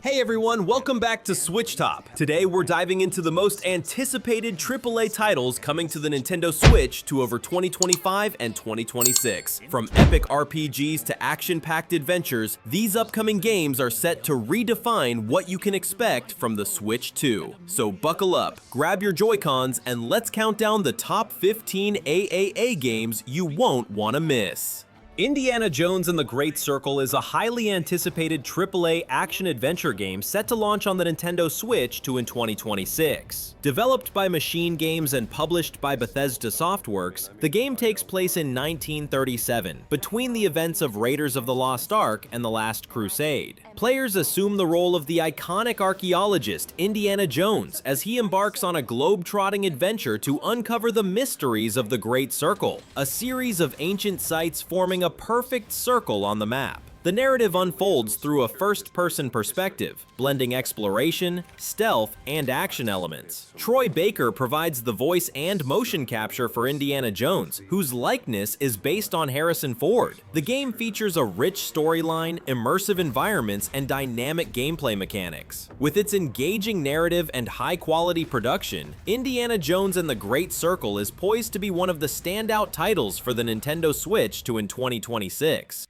Hey everyone, welcome back to SwitchTop. Today we're diving into the most anticipated AAA titles coming to the Nintendo Switch to over 2025 and 2026. From epic RPGs to action-packed adventures, these upcoming games are set to redefine what you can expect from the Switch 2. So buckle up, grab your Joy-Cons, and let's count down the top 15 AAA games you won't want to miss. Indiana Jones and the Great Circle is a highly anticipated AAA action-adventure game set to launch on the Nintendo Switch in 2026. Developed by Machine Games and published by Bethesda Softworks, the game takes place in 1937, between the events of Raiders of the Lost Ark and The Last Crusade. Players assume the role of the iconic archaeologist Indiana Jones as he embarks on a globe-trotting adventure to uncover the mysteries of the Great Circle, a series of ancient sites forming a perfect circle on the map. The narrative unfolds through a first-person perspective, blending exploration, stealth, and action elements. Troy Baker provides the voice and motion capture for Indiana Jones, whose likeness is based on Harrison Ford. The game features a rich storyline, immersive environments, and dynamic gameplay mechanics. With its engaging narrative and high-quality production, Indiana Jones and the Great Circle is poised to be one of the standout titles for the Nintendo Switch in 2026.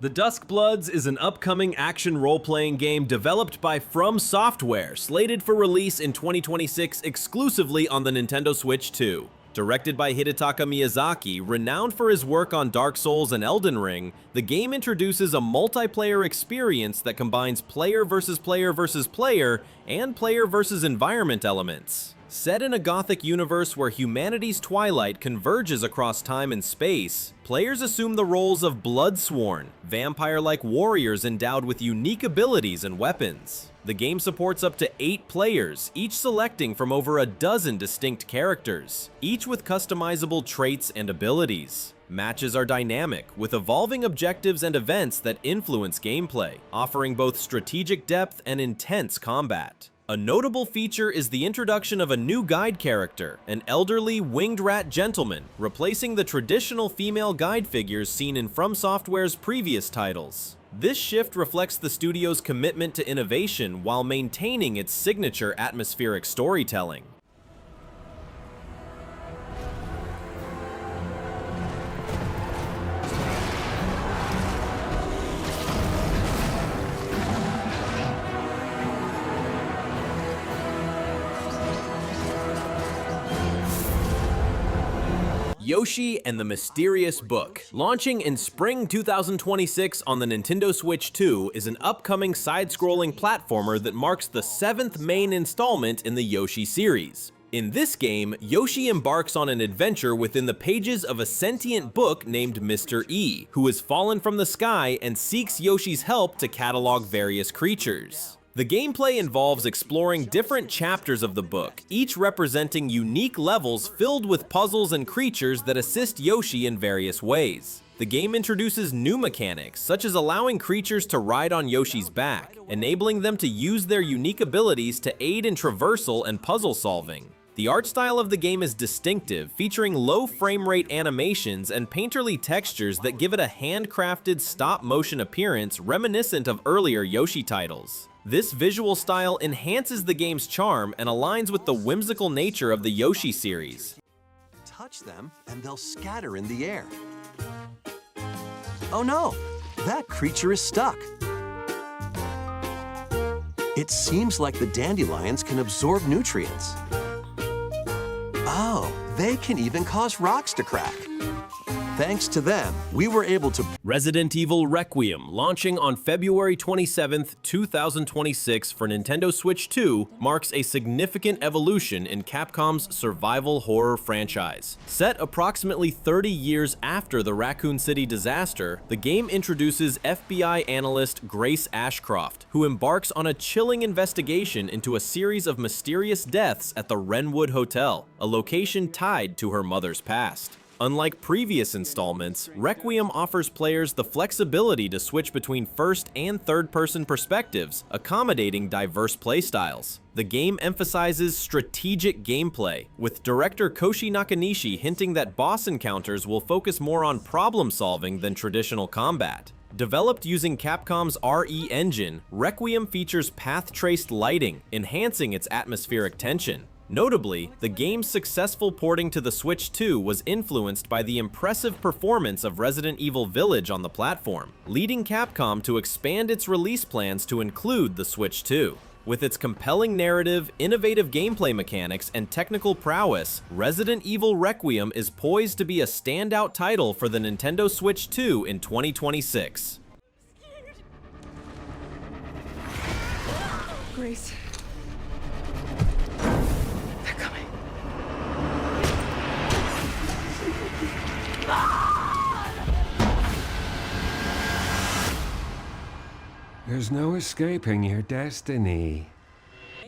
The Duskbloods is an upcoming action role-playing game developed by From Software, slated for release in 2026 exclusively on the Nintendo Switch 2. Directed by Hidetaka Miyazaki, renowned for his work on Dark Souls and Elden Ring, the game introduces a multiplayer experience that combines player versus player versus player and player versus environment elements. Set in a gothic universe where humanity's twilight converges across time and space, players assume the roles of Bloodsworn, vampire-like warriors endowed with unique abilities and weapons. The game supports up to 8 players, each selecting from over a dozen distinct characters, each with customizable traits and abilities. Matches are dynamic, with evolving objectives and events that influence gameplay, offering both strategic depth and intense combat. A notable feature is the introduction of a new guide character, an elderly winged rat gentleman, replacing the traditional female guide figures seen in From Software's previous titles. This shift reflects the studio's commitment to innovation while maintaining its signature atmospheric storytelling. Yoshi and the Mysterious Book. Launching in spring 2026 on the Nintendo Switch 2 is an upcoming side-scrolling platformer that marks the 7th main installment in the Yoshi series. In this game, Yoshi embarks on an adventure within the pages of a sentient book named Mr. E, who has fallen from the sky and seeks Yoshi's help to catalog various creatures. The gameplay involves exploring different chapters of the book, each representing unique levels filled with puzzles and creatures that assist Yoshi in various ways. The game introduces new mechanics, such as allowing creatures to ride on Yoshi's back, enabling them to use their unique abilities to aid in traversal and puzzle solving. The art style of the game is distinctive, featuring low frame rate animations and painterly textures that give it a handcrafted stop-motion appearance reminiscent of earlier Yoshi titles. This visual style enhances the game's charm and aligns with the whimsical nature of the Yoshi series. Touch them and they'll scatter in the air. Oh no, that creature is stuck. It seems like the dandelions can absorb nutrients. Oh, they can even cause rocks to crack. Thanks to them, we were able to... Resident Evil Requiem, launching on February 27th, 2026 for Nintendo Switch 2, marks a significant evolution in Capcom's survival horror franchise. Set approximately 30 years after the Raccoon City disaster, the game introduces FBI analyst Grace Ashcroft, who embarks on a chilling investigation into a series of mysterious deaths at the Wrenwood Hotel, a location tied to her mother's past. Unlike previous installments, Requiem offers players the flexibility to switch between first and third-person perspectives, accommodating diverse playstyles. The game emphasizes strategic gameplay, with director Koshi Nakanishi hinting that boss encounters will focus more on problem-solving than traditional combat. Developed using Capcom's RE engine, Requiem features path-traced lighting, enhancing its atmospheric tension. Notably, the game's successful porting to the Switch 2 was influenced by the impressive performance of Resident Evil Village on the platform, leading Capcom to expand its release plans to include the Switch 2. With its compelling narrative, innovative gameplay mechanics, and technical prowess, Resident Evil Requiem is poised to be a standout title for the Nintendo Switch 2 in 2026. Grace. They're coming. There's no escaping your destiny.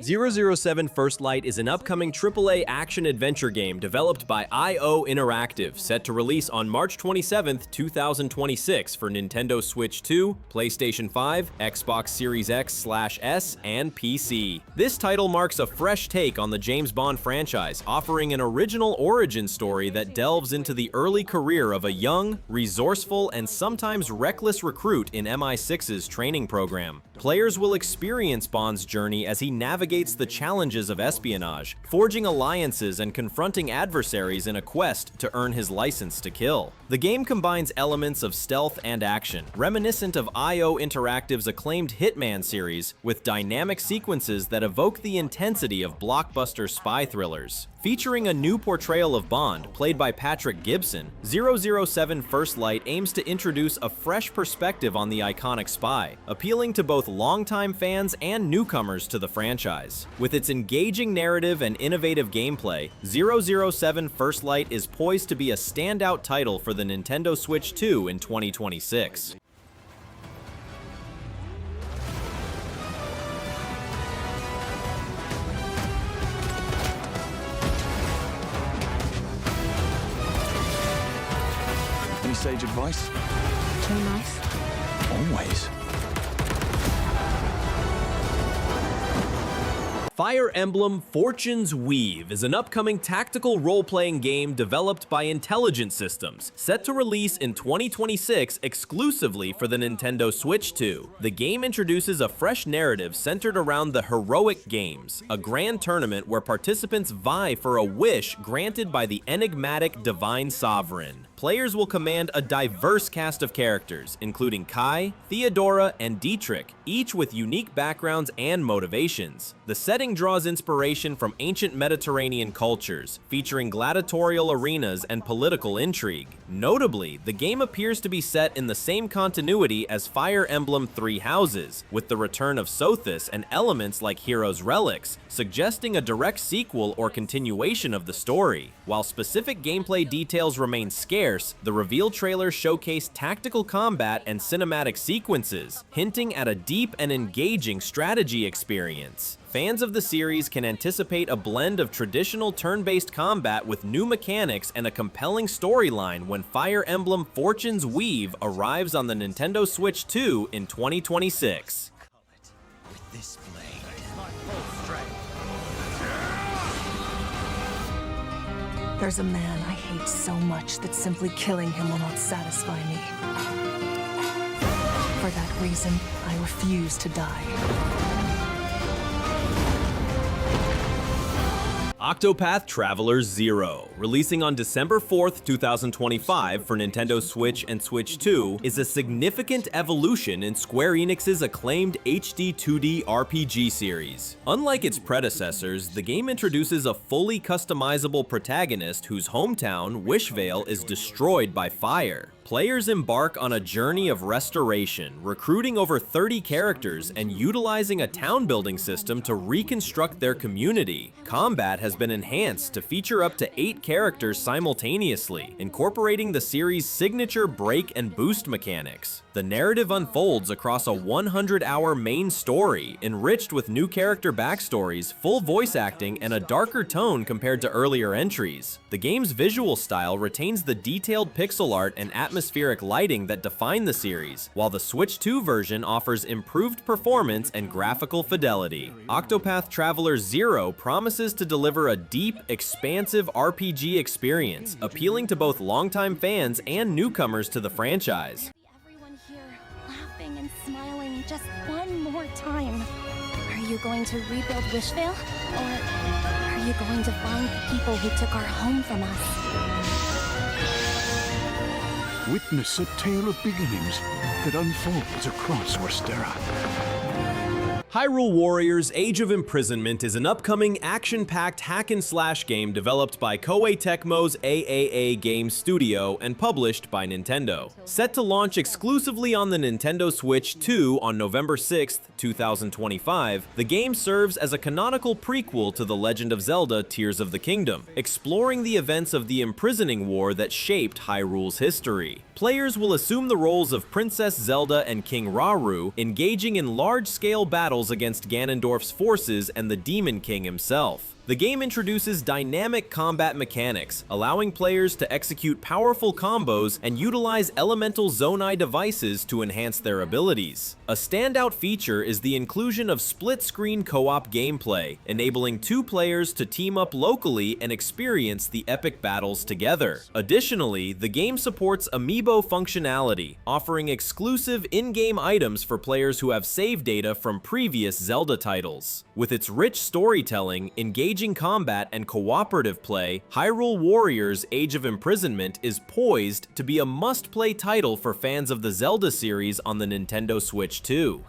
007 First Light is an upcoming AAA action-adventure game developed by IO Interactive, set to release on March 27, 2026 for Nintendo Switch 2, PlayStation 5, Xbox Series X/S, and PC. This title marks a fresh take on the James Bond franchise, offering an original origin story that delves into the early career of a young, resourceful, and sometimes reckless recruit in MI6's training program. Players will experience Bond's journey as he navigates the challenges of espionage, forging alliances and confronting adversaries in a quest to earn his license to kill. The game combines elements of stealth and action, reminiscent of IO Interactive's acclaimed Hitman series, with dynamic sequences that evoke the intensity of blockbuster spy thrillers. Featuring a new portrayal of Bond, played by Patrick Gibson, 007 First Light aims to introduce a fresh perspective on the iconic spy, appealing to both longtime fans and newcomers to the franchise. With its engaging narrative and innovative gameplay, 007 First Light is poised to be a standout title for the Nintendo Switch 2 in 2026. Any sage advice? Play nice. Always. Fire Emblem Fortune's Weave is an upcoming tactical role-playing game developed by Intelligent Systems, set to release in 2026 exclusively for the Nintendo Switch 2. The game introduces a fresh narrative centered around the Heroic Games, a grand tournament where participants vie for a wish granted by the enigmatic Divine Sovereign. Players will command a diverse cast of characters, including Kai, Theodora, and Dietrich, each with unique backgrounds and motivations. The setting draws inspiration from ancient Mediterranean cultures, featuring gladiatorial arenas and political intrigue. Notably, the game appears to be set in the same continuity as Fire Emblem Three Houses, with the return of Sothis and elements like Heroes' Relics, suggesting a direct sequel or continuation of the story. While specific gameplay details remain scarce, the reveal trailer showcased tactical combat and cinematic sequences, hinting at a deep and engaging strategy experience. Fans of the series can anticipate a blend of traditional turn-based combat with new mechanics and a compelling storyline when Fire Emblem Fortune's Weave arrives on the Nintendo Switch 2 in 2026. With this blade. There's a man I hate so much that simply killing him will not satisfy me. For that reason, I refuse to die. Octopath Traveler 0, releasing on December 4th, 2025 for Nintendo Switch and Switch 2, is a significant evolution in Square Enix's acclaimed HD 2D RPG series. Unlike its predecessors, the game introduces a fully customizable protagonist whose hometown, Wishvale, is destroyed by fire. Players embark on a journey of restoration, recruiting over 30 characters and utilizing a town-building system to reconstruct their community. Combat has been enhanced to feature up to 8 characters simultaneously, incorporating the series' signature break and boost mechanics. The narrative unfolds across a 100-hour main story, enriched with new character backstories, full voice acting, and a darker tone compared to earlier entries. The game's visual style retains the detailed pixel art and atmospheric lighting that define the series, while the Switch 2 version offers improved performance and graphical fidelity. Octopath Traveler 0 promises to deliver a deep, expansive RPG experience, appealing to both longtime fans and newcomers to the franchise. Everyone here laughing and smiling just one more time. Are you going to rebuild Wishvale? Or are you going to find the people who took our home from us? Witness a tale of beginnings that unfolds across Orstera. Hyrule Warriors Age of Imprisonment is an upcoming action-packed hack-and-slash game developed by Koei Tecmo's AAA game studio and published by Nintendo. Set to launch exclusively on the Nintendo Switch 2 on November 6, 2025, the game serves as a canonical prequel to The Legend of Zelda Tears of the Kingdom, exploring the events of the imprisoning war that shaped Hyrule's history. Players will assume the roles of Princess Zelda and King Rauru, engaging in large-scale battles against Ganondorf's forces and the Demon King himself. The game introduces dynamic combat mechanics, allowing players to execute powerful combos and utilize elemental Zonai devices to enhance their abilities. A standout feature is the inclusion of split-screen co-op gameplay, enabling 2 players to team up locally and experience the epic battles together. Additionally, the game supports amiibo functionality, offering exclusive in-game items for players who have save data from previous Zelda titles. With its rich storytelling, engaging combat, and cooperative play, Hyrule Warriors Age of Imprisonment is poised to be a must-play title for fans of the Zelda series on the Nintendo Switch 2.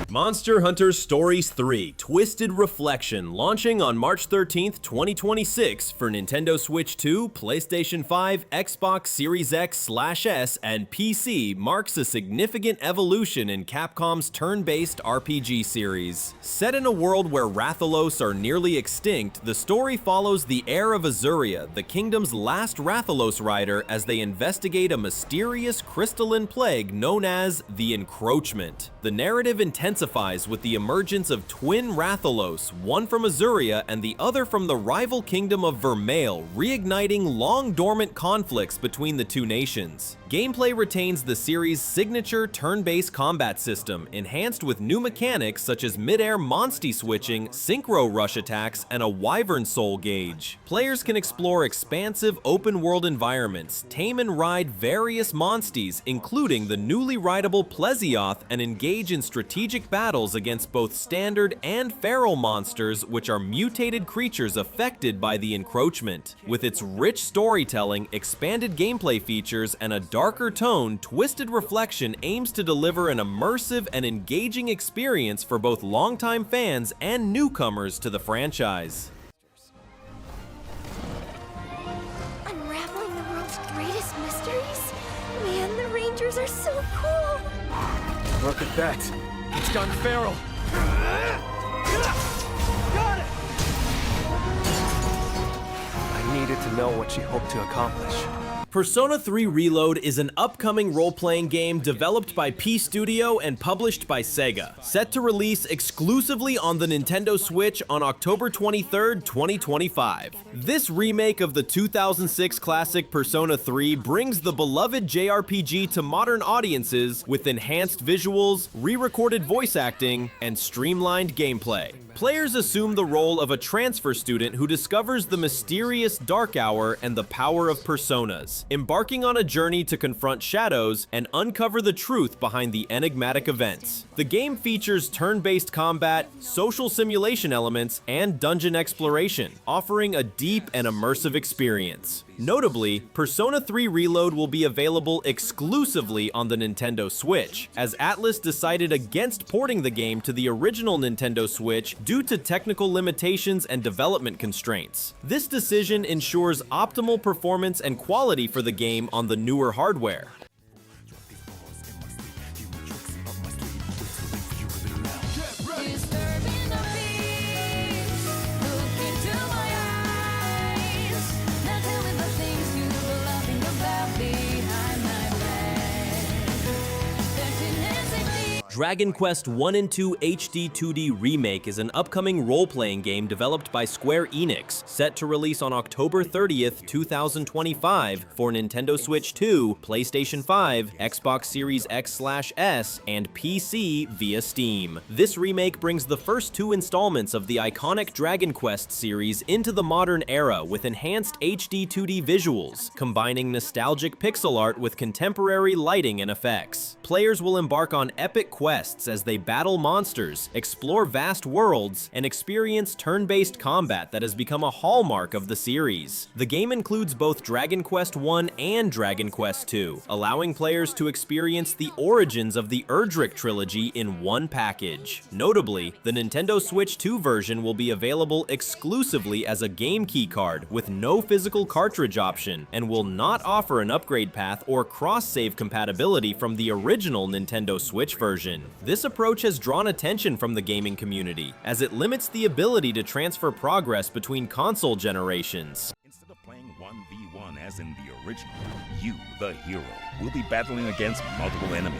Monster Hunter Stories 3 Twisted Reflection, launching on March 13th, 2026 for Nintendo Switch 2, PlayStation 5, Xbox Series X/S, and PC, marks a significant evolution in Capcom's turn-based RPG series. Set in a world where Rathalos are nearly extinct, the story follows the heir of Azuria, the kingdom's last Rathalos rider, as they investigate a mysterious crystalline plague known as the Encroachment. The narrative intensifies with the emergence of twin Rathalos, one from Azuria and the other from the rival kingdom of Vermeil, reigniting long-dormant conflicts between the two nations. Gameplay retains the series' signature turn-based combat system, enhanced with new mechanics such as mid-air monstie switching, synchro rush attacks, and a wyvern soul gauge. Players can explore expansive open-world environments, tame and ride various monsties, including the newly rideable Plesioth, and engage in strategic battles against both standard and feral monsters, which are mutated creatures affected by the Encroachment. With its rich storytelling, expanded gameplay features, and a darker tone, Twisted Reflection aims to deliver an immersive and engaging experience for both longtime fans and newcomers to the franchise. Unraveling the world's greatest mysteries? Man, the Rangers are so cool! Look at that! It's gone feral! Got it! I needed to know what she hoped to accomplish. Persona 3 Reload is an upcoming role-playing game developed by P Studio and published by Sega, set to release exclusively on the Nintendo Switch on October 23, 2025. This remake of the 2006 classic Persona 3 brings the beloved JRPG to modern audiences with enhanced visuals, re-recorded voice acting, and streamlined gameplay. Players assume the role of a transfer student who discovers the mysterious Dark Hour and the power of personas, embarking on a journey to confront shadows and uncover the truth behind the enigmatic events. The game features turn-based combat, social simulation elements, and dungeon exploration, offering a deep and immersive experience. Notably, Persona 3 Reload will be available exclusively on the Nintendo Switch, as Atlus decided against porting the game to the original Nintendo Switch due to technical limitations and development constraints. This decision ensures optimal performance and quality for the game on the newer hardware. Dragon Quest I and II HD 2D Remake is an upcoming role-playing game developed by Square Enix, set to release on October 30th, 2025 for Nintendo Switch 2, PlayStation 5, Xbox Series X/S, and PC via Steam. This remake brings the first two installments of the iconic Dragon Quest series into the modern era with enhanced HD 2D visuals, combining nostalgic pixel art with contemporary lighting and effects. Players will embark on epic quests as they battle monsters, explore vast worlds, and experience turn-based combat that has become a hallmark of the series. The game includes both Dragon Quest I and Dragon Quest II, allowing players to experience the origins of the Erdrick trilogy in one package. Notably, the Nintendo Switch 2 version will be available exclusively as a game key card with no physical cartridge option, and will not offer an upgrade path or cross-save compatibility from the original Nintendo Switch version. This approach has drawn attention from the gaming community, as it limits the ability to transfer progress between console generations. Instead of playing 1v1 as in the original, you, the hero, will be battling against multiple enemies.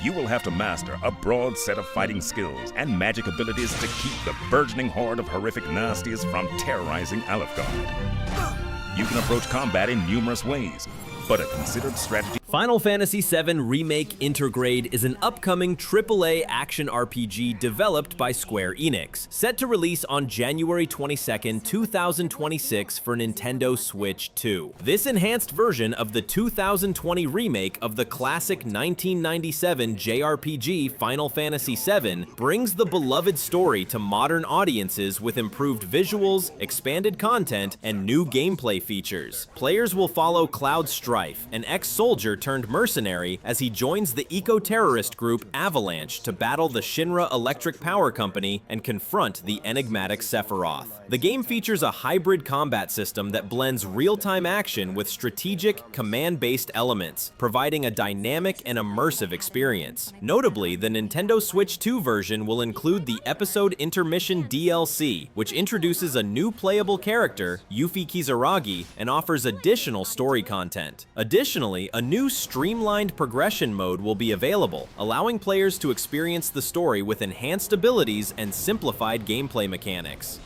You will have to master a broad set of fighting skills and magic abilities to keep the burgeoning horde of horrific nasties from terrorizing Alefgard. You can approach combat in numerous ways, but a considered strategy. Final Fantasy VII Remake Intergrade is an upcoming AAA action RPG developed by Square Enix, set to release on January 22nd, 2026 for Nintendo Switch 2. This enhanced version of the 2020 remake of the classic 1997 JRPG Final Fantasy VII brings the beloved story to modern audiences with improved visuals, expanded content, and new gameplay features. Players will follow Cloud Strife, an ex-soldier turned mercenary, as he joins the eco-terrorist group Avalanche to battle the Shinra Electric Power Company and confront the enigmatic Sephiroth. The game features a hybrid combat system that blends real-time action with strategic, command-based elements, providing a dynamic and immersive experience. Notably, the Nintendo Switch 2 version will include the Episode Intermission DLC, which introduces a new playable character, Yuffie Kizaragi, and offers additional story content. Additionally, a new streamlined progression mode will be available, allowing players to experience the story with enhanced abilities and simplified gameplay mechanics.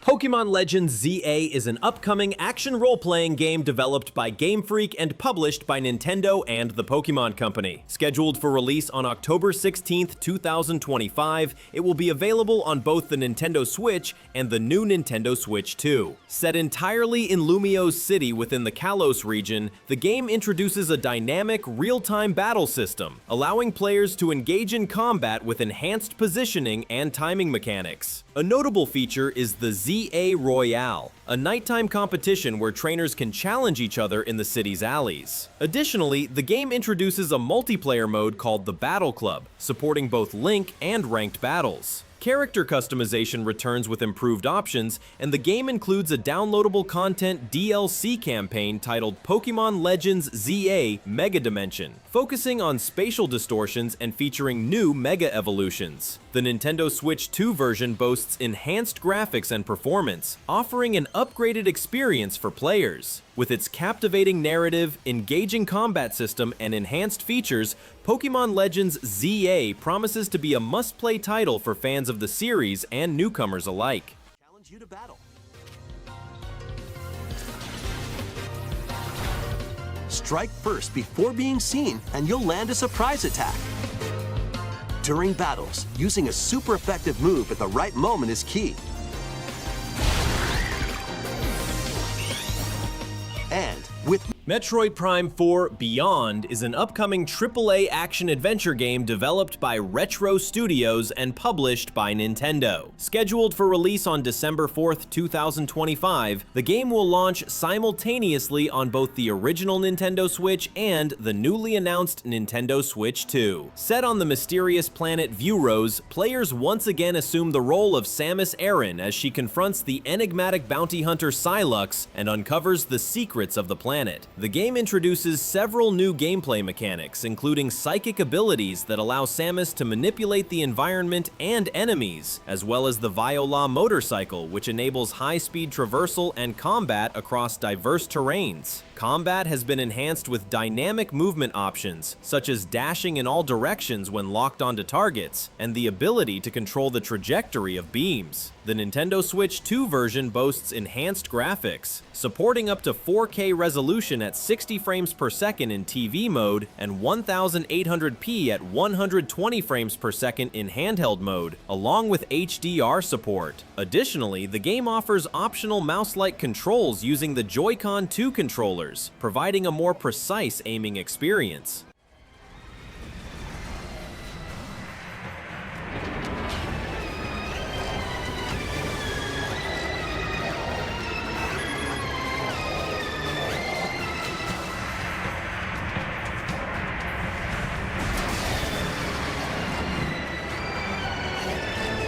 Pokémon Legends ZA is an upcoming action role-playing game developed by Game Freak and published by Nintendo and the Pokémon Company. Scheduled for release on October 16th, 2025, it will be available on both the Nintendo Switch and the new Nintendo Switch 2. Set entirely in Lumio's city within the Kalos region, the game introduces a dynamic, real-time battle system, allowing players to engage in combat with enhanced positioning and timing mechanics. A notable feature is the ZA Royale, a nighttime competition where trainers can challenge each other in the city's alleys. Additionally, the game introduces a multiplayer mode called the Battle Club, supporting both Link and ranked battles. Character customization returns with improved options, and the game includes a downloadable content DLC campaign titled Pokémon Legends ZA Mega Dimension, focusing on spatial distortions and featuring new Mega Evolutions. The Nintendo Switch 2 version boasts enhanced graphics and performance, offering an upgraded experience for players. With its captivating narrative, engaging combat system, and enhanced features, Pokémon Legends ZA promises to be a must-play title for fans of the series and newcomers alike. Challenge you to battle. Strike first before being seen, and you'll land a surprise attack. During battles, using a super effective move at the right moment is key. And with Metroid Prime 4 Beyond is an upcoming AAA action-adventure game developed by Retro Studios and published by Nintendo. Scheduled for release on December 4th, 2025, the game will launch simultaneously on both the original Nintendo Switch and the newly announced Nintendo Switch 2. Set on the mysterious planet Vuros, players once again assume the role of Samus Aran as she confronts the enigmatic bounty hunter Sylux and uncovers the secrets of the planet. The game introduces several new gameplay mechanics, including psychic abilities that allow Samus to manipulate the environment and enemies, as well as the Viola motorcycle, which enables high-speed traversal and combat across diverse terrains. Combat has been enhanced with dynamic movement options, such as dashing in all directions when locked onto targets, and the ability to control the trajectory of beams. The Nintendo Switch 2 version boasts enhanced graphics, supporting up to 4K resolution at 60 frames per second in TV mode and 1800p at 120 frames per second in handheld mode, along with HDR support. Additionally, the game offers optional mouse-like controls using the Joy-Con 2 controllers, providing a more precise aiming experience.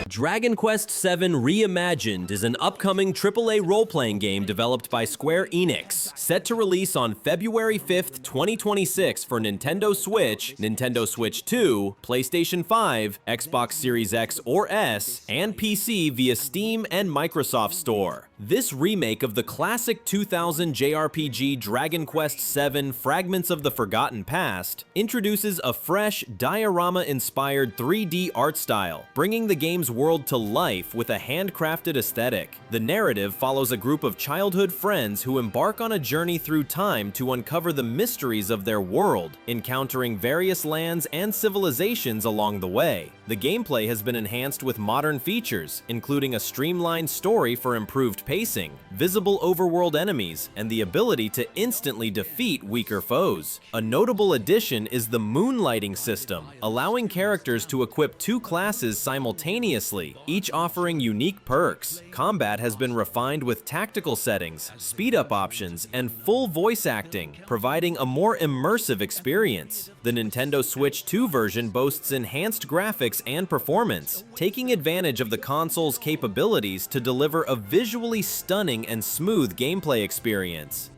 Dragon Quest VII Reimagined is an upcoming AAA role-playing game developed by Square Enix, set to release on February 5th, 2026 for Nintendo Switch, Nintendo Switch 2, PlayStation 5, Xbox Series X or S, and PC via Steam and Microsoft Store. This remake of the classic 2000 JRPG Dragon Quest VII Fragments of the Forgotten Past introduces a fresh, diorama-inspired 3D art style, bringing the game's world to life with a handcrafted aesthetic. The narrative follows a group of childhood friends who embark on a journey through time to uncover the mysteries of their world, encountering various lands and civilizations along the way. The gameplay has been enhanced with modern features, including a streamlined story for improved pacing, visible overworld enemies, and the ability to instantly defeat weaker foes. A notable addition is the moonlighting system, allowing characters to equip two classes simultaneously, each offering unique perks. Combat has been refined with tactical settings, speed-up options, and full voice acting, providing a more immersive experience. The Nintendo Switch 2 version boasts enhanced graphics and performance, taking advantage of the console's capabilities to deliver a visually stunning and smooth gameplay experience.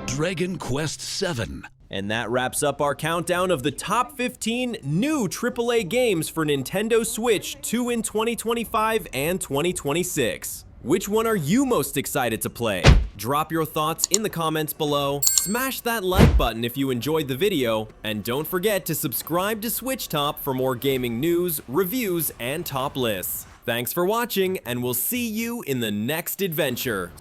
Dragon Quest VII. And that wraps up our countdown of the top 15 new AAA games for Nintendo Switch 2 in 2025 and 2026. Which one are you most excited to play? Drop your thoughts in the comments below, smash that like button if you enjoyed the video, and don't forget to subscribe to SwitchTop for more gaming news, reviews, and top lists. Thanks for watching, and we'll see you in the next adventure.